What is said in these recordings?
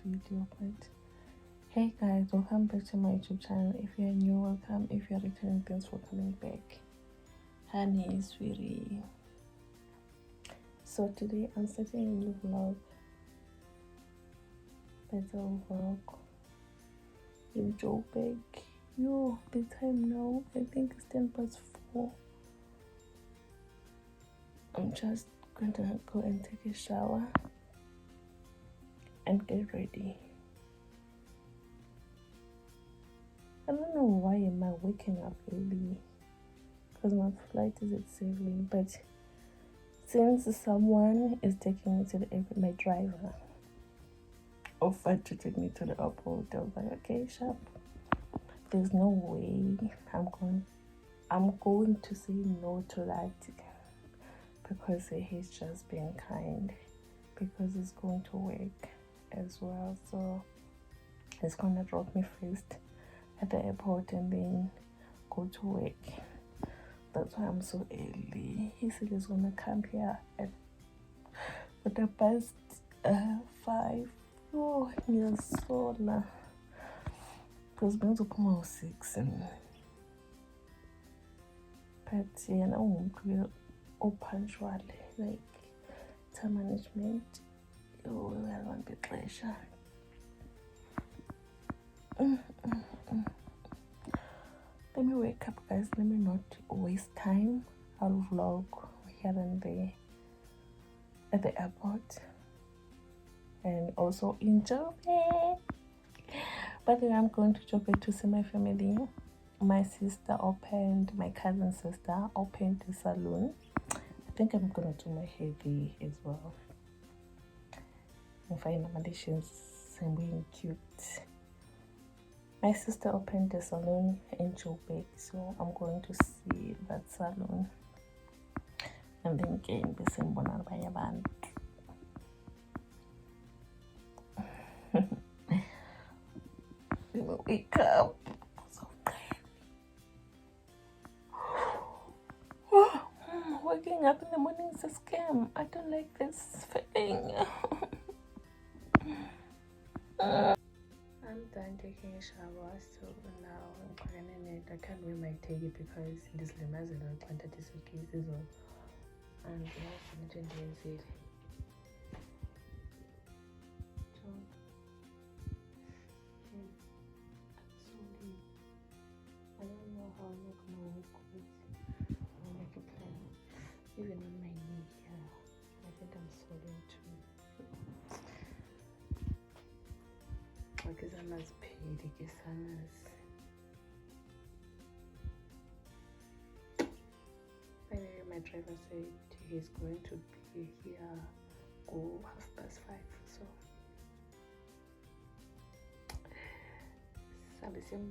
video. But hey guys, welcome back to my YouTube channel. If you're new, welcome. If you're returning, thanks for coming back. Honey, sweetie. So today I'm starting a new vlog. Better vlog. In Joburg. Yo, the time now, I think it's 4:10. I'm just gonna go and take a shower and get ready. I don't know why am I waking up early, because my flight is at 7, but since someone is taking me to the airport, my driver offered to take me to the airport, I was like, okay, sharp. There's no way I'm going to say no to that, because he's just being kind, because he's going to work as well. So he's gonna drop me first at the airport and then go to work. That's why I'm so early. He said he's gonna come here at the past 5. Oh, yes, so nah. Because going to come out 6 and but yeah, now I'm punctual, like time management. Oh, well, one bit pleasure. Let me wake up, guys. Let me not waste time. I'll vlog here and there at the airport and also in Joburg. By the way, I'm going to Joburg to see my family. My sister opened, my cousin sister opened the salon. I think I'm gonna do my hair there as well. I'm finding Malaysians and being cute. My sister opened the salon in Joburg, so I'm going to see that salon and then again be sembona by a band. Wake up. So waking up in the morning is a scam. I don't like this feeling. I'm done taking a shower, so now I'm cleaning it. I can't wear my taggy because it is limited on 20 cases and now it. I don't know how I'm gonna work with make a plan. Even on my knee here, I think I'm swollen too. Like it's almost paid, anyway, my driver said he's going to be here go 5:30, so sabi siyang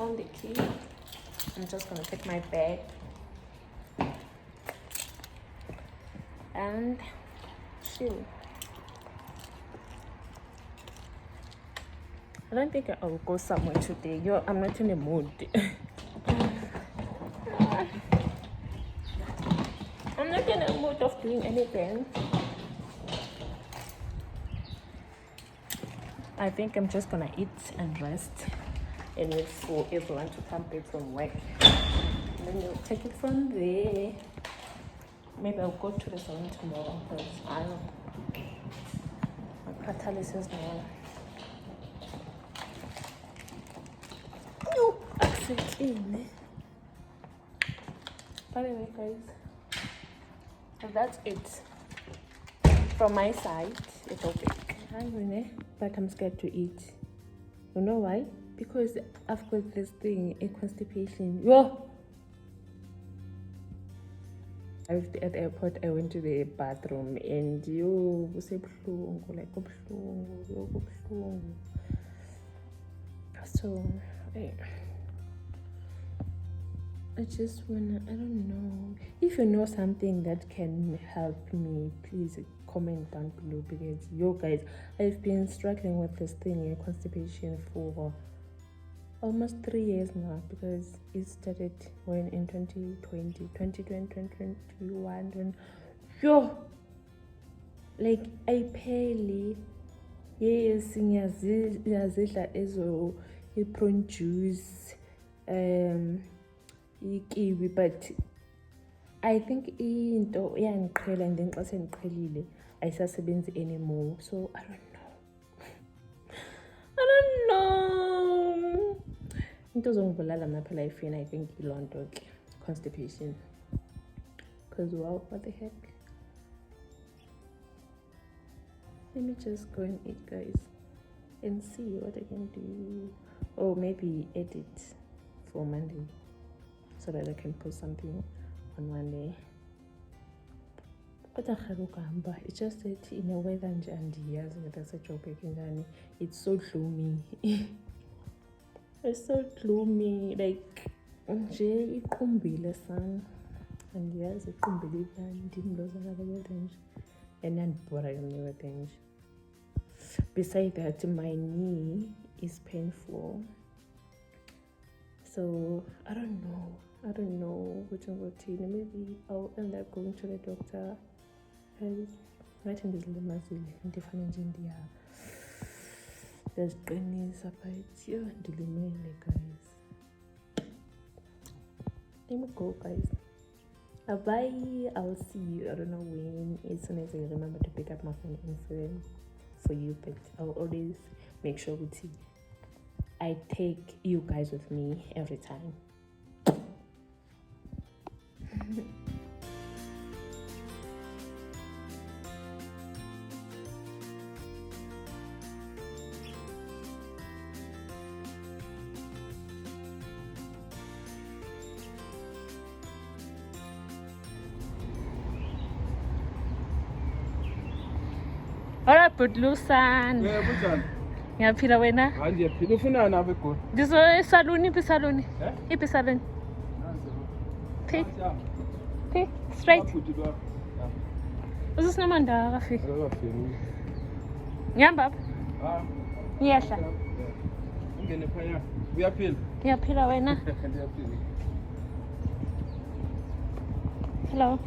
found the key. I'm just gonna take my bag and chill. I don't think I'll go somewhere today. I'm not in the mood. I'm not in the mood of doing anything. I think I'm just gonna eat and rest and wait for everyone to come back from work. And then we'll take it from there. Maybe I'll go to the salon tomorrow because I don't know. My catalyst is now. Oh, accent in. By the way, guys, that's it from my side. It's okay. But I'm scared to eat. You know why? Because I've got this thing, a constipation. Yo! At the airport, I went to the bathroom and so I just wanna, I don't know. If you know something that can help me, please comment down below, because guys, I've been struggling with this thing, constipation, for almost 3 years now, because it started when in 2021, like I barely, yes, ngiyazidla ezo prawn juice, kiwi, but I think into iyangiqhela and then xa sendiqhelile ayisasebenzi anymore, so I don't know. Into zongibulala mapha lifeni, I think yiloo nto ke, constipation, because wow, what the heck. Let me just go and eat, guys, and see what I can do. Or maybe edit for Monday so that I can post something on Monday. But it's just that in a weather and years that's a job, it's so gloomy. It's so gloomy, like nje iqumbile sun, and yes, iqumbile and and besides that, my knee is painful, so I don't know which routine. Maybe I'll end up going to the doctor, because right in this limousine in different India, there's trainings about you and the guys. Let me go, guys. Bye. I'll see you. I don't know when. As soon as I remember to pick up my phone and film for you, but I'll always make sure I take you guys with me every time. Alright, but Lusan. Ngiyaphila wena? Hayi ngiyaphila. Ufuna nawe go? Dizo salon, iphi salon? Iphi salon? Phi straight. Usisinamanda akafiki. Akafiki. Ngihamba apha? Ngiyehla. Ungene phaya. Uyaphila? Ngiyaphila wena? Ngiyaphila. Hello.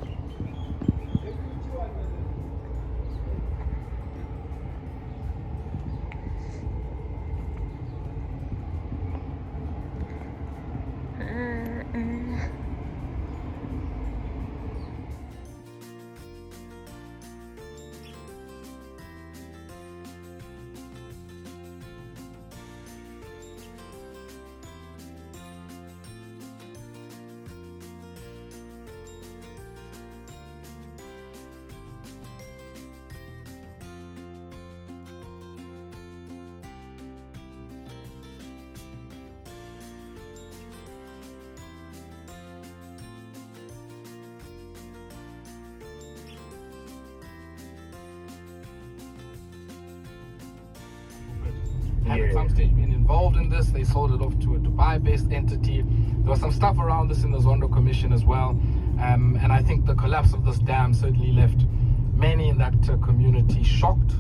had at some stage been involved in this. They sold it off to a Dubai-based entity. There was some stuff around this in the Zondo Commission as well. And I think the collapse of this dam certainly left many in that community shocked.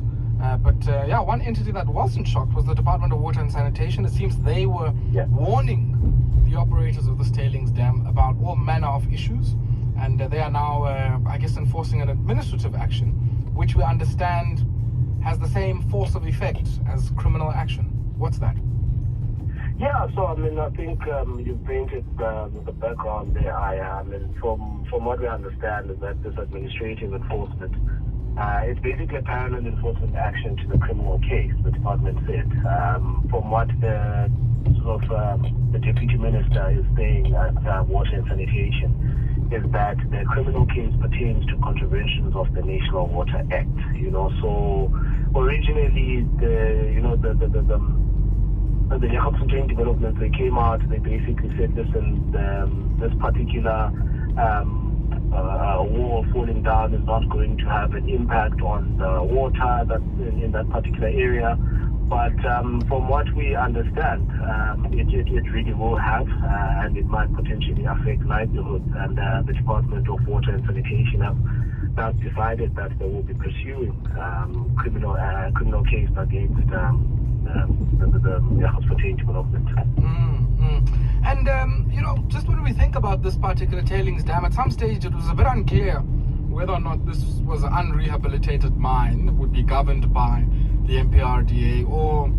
But one entity that wasn't shocked was the Department of Water and Sanitation. It seems they were warning the operators of this tailings dam about all manner of issues. And they are now, I guess, enforcing an administrative action, which we understand has the same force of effect as criminal action. What's that? Yeah, so I mean, I think you've painted the background there. And from what we understand is that this administrative enforcement, it's basically a parallel enforcement action to the criminal case, the department said. From what the deputy minister is saying at Water and Sanitation, is that the criminal case pertains to contraventions of the National Water Act. So originally the Johannesburg developments, they came out, they basically said, listen, this particular wall falling down is not going to have an impact on the water that's in that particular area. But from what we understand, it really will have, and it might potentially affect livelihoods. And the Department of Water and Sanitation have now decided that they will be pursuing criminal case against the hospitality development. And just when we think about this particular tailings dam, at some stage it was a bit unclear whether or not this was an unrehabilitated mine, would be governed by the MPRDA, or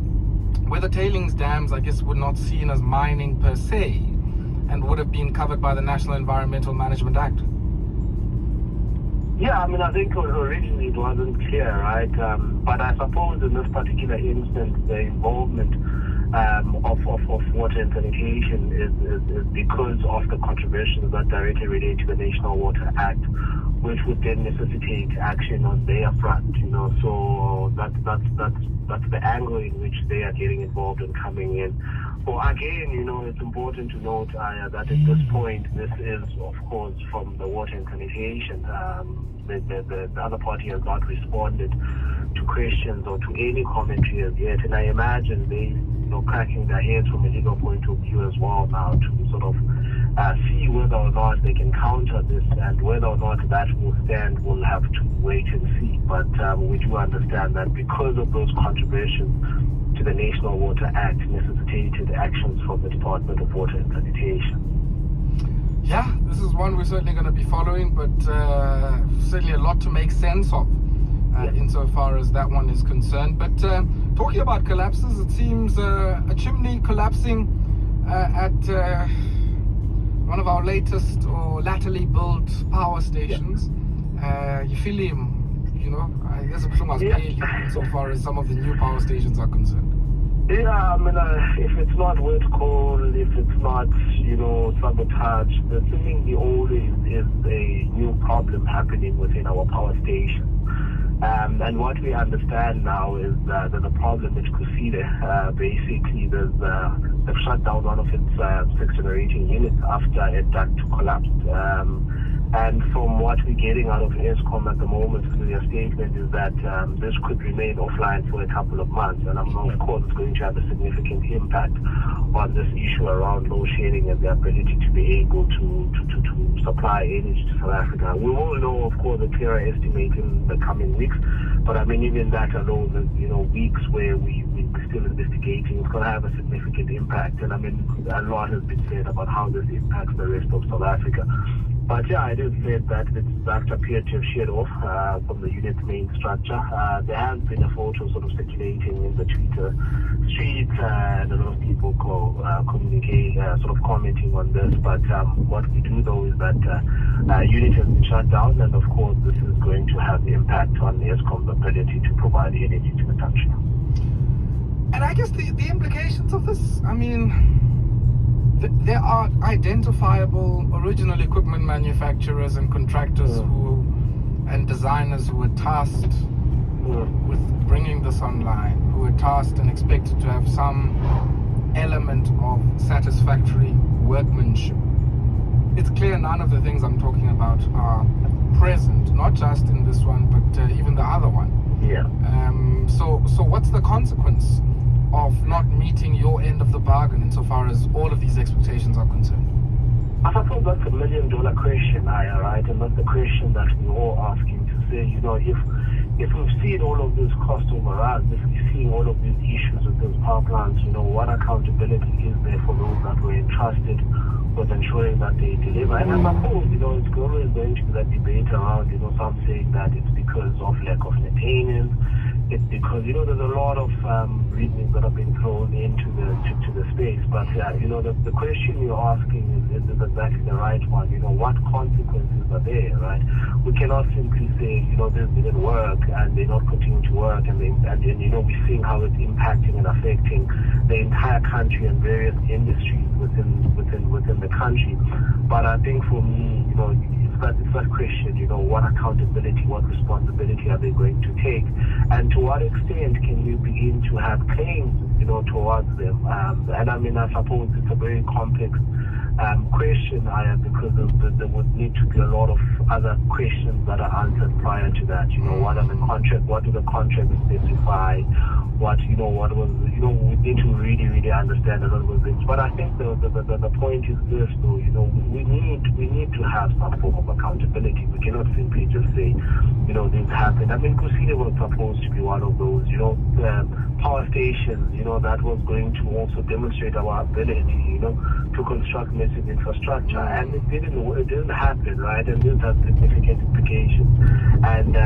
whether tailings dams, I guess, were not seen as mining per se and would have been covered by the National Environmental Management Act. Yeah, I mean, I think originally it wasn't clear, right? But I suppose in this particular instance, the involvement of water and sanitation is because of the controversies that directly relate to the National Water Act, which would then necessitate action on their front. So that's the angle in which they are getting involved and coming in. Well, again, it's important to note that at this point, this is, of course, from the water and sanitation. The other party has not responded to questions or to any commentary as yet, and I imagine they, cracking their heads from a legal point of view as well now to sort of see whether or not they can counter this, and whether or not that will stand, we'll have to wait and see. But we do understand that because of those contributions to the National Water Act necessitated actions from the Department of Water and Sanitation. Yeah, this is one we're certainly going to be following, but certainly a lot to make sense of insofar as that one is concerned. But talking about collapses, it seems a chimney collapsing at one of our latest or latterly built power stations. You feel him, I guess insofar as some of the new power stations are concerned. Yeah, I mean, if it's not wet coal, if it's not, sabotage, there seemingly always is a new problem happening within our power station. And what we understand now is that the problem at Kusile, basically, they've shut down one of its 6 generating units after a duct collapsed. And from what we're getting out of Eskom at the moment through their statement is that this could remain offline for a couple of months. And of course, it's going to have a significant impact on this issue around load shedding and the ability to be able to supply energy to South Africa. We will know, of course, a clearer estimate in the coming weeks. But I mean, even that alone, weeks where we're still investigating, it's going to have a significant impact. And I mean, a lot has been said about how this impacts the rest of South Africa. But yeah, it is said that the duct appeared to have sheared off from the unit's main structure. There has been a photo sort of circulating in the Twitter streets, and a lot of people communicate, sort of commenting on this. But what we do know is that unit has been shut down, and of course this is going to have impact on Eskom's ability to provide energy to the country. And I guess the implications of this, I mean, there are identifiable original equipment manufacturers and contractors and designers who were tasked with bringing this online, who were tasked and expected to have some element of satisfactory workmanship. It's clear none of the things I'm talking about are present, not just in this one, but even the other one. Yeah. So what's the consequence of not meeting your end of the bargain insofar as all of these expectations are concerned? I suppose that's $1 million question, Aya, right? And that's the question that we're all asking to say, if we've seen all of this cost overruns, if we've seen all of these issues with those power plants, what accountability is there for those that were entrusted with ensuring that they deliver? And I suppose, it's always going to be that debate around, some saying that it's because of lack of maintenance. It's because, there's a lot of reasons that have been thrown into the space. But, the question you're asking is exactly the right one. What consequences are there, right? We cannot simply say, this didn't work and they're not continuing to work and we're seeing how it's impacting and affecting the entire country and various industries within the country. But I think for me, it's that question, what accountability, what responsibility are they going to take? And to what extent can we begin to have claims, towards them? And I suppose it's a very complex question, because there would need to be a lot of other questions that are answered prior to that. What do the contracts specify? We need to really understand a lot of things. But I think the point is this, though, we need to have some form of accountability. We cannot simply just say, this happened. Kusile was supposed to be one of those, power stations, that was going to also demonstrate our ability, to construct massive infrastructure. And it didn't happen, right? And this has significant implications. And,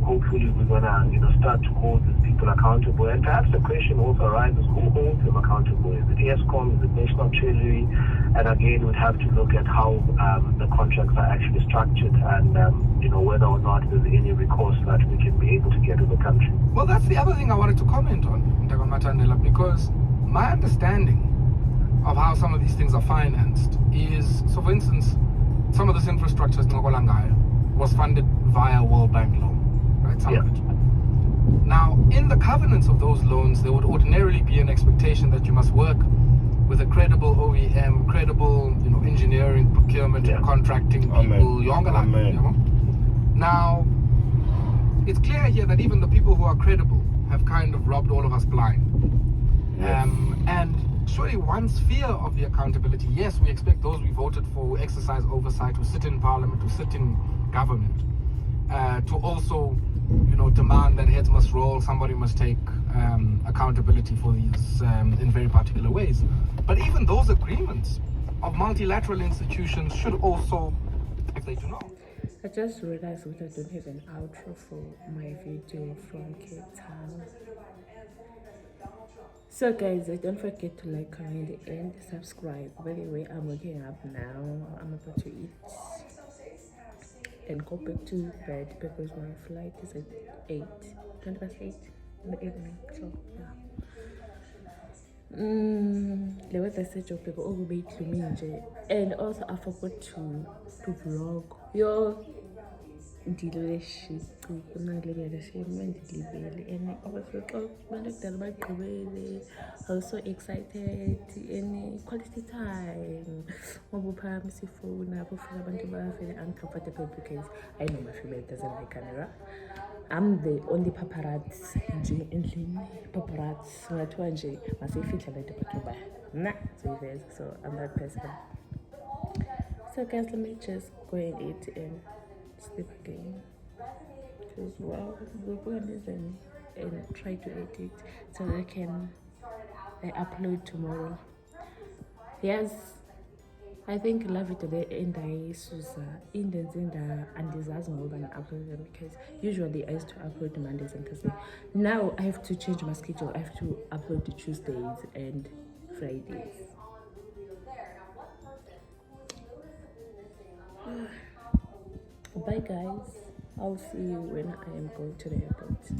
hopefully we're gonna, start to hold these people accountable. And perhaps the question also arises, who holds them accountable? Is it ESCOM? Is it National Treasury? And again, we'd have to look at how the contracts are actually structured and, whether or not there's any recourse that we can be able to get to the country. Well, that's the other thing I wanted to comment on, Ntagon Matandela, because my understanding of how some of these things are financed is, so for instance, some of this infrastructure was funded via World Bank loan, right? Some of it. Now, in the covenants of those loans, there would ordinarily be an expectation that you must work with a credible OEM, credible, engineering, procurement, and contracting people. Now, it's clear here that even the people who are credible have kind of robbed all of us blind. Yes. And surely one sphere of the accountability, yes, we expect those we voted for who exercise oversight, who sit in parliament, who sit in government, to also, demand that heads must roll, somebody must take accountability for these in very particular ways. But even those agreements of multilateral institutions should also, if they do not. I just realized that I don't have an outro for my video from Cape Town. So guys, don't forget to like, comment, and subscribe. By the way, I'm waking up now. I'm about to eat and go back to bed because my flight is at 8, 8 in the evening. So yeah. The weather said and also I forgot to vlog. Yo, and I was so excited and quality time. Uncomfortable because I know my female doesn't like camera. I'm the only paparazzi in paparazzi. So I'm that person. So guys, let me just go and eat and sleep again. Because we're going to listen and try to edit so that I can upload tomorrow. Yes, I think love it today and I Susa in the andizazi ngoba na upload them because usually I used to upload Mondays and Thursdays. Now I have to change my schedule. I have to upload the Tuesdays and Fridays. Bye guys. I'll see you when I am going to the airport.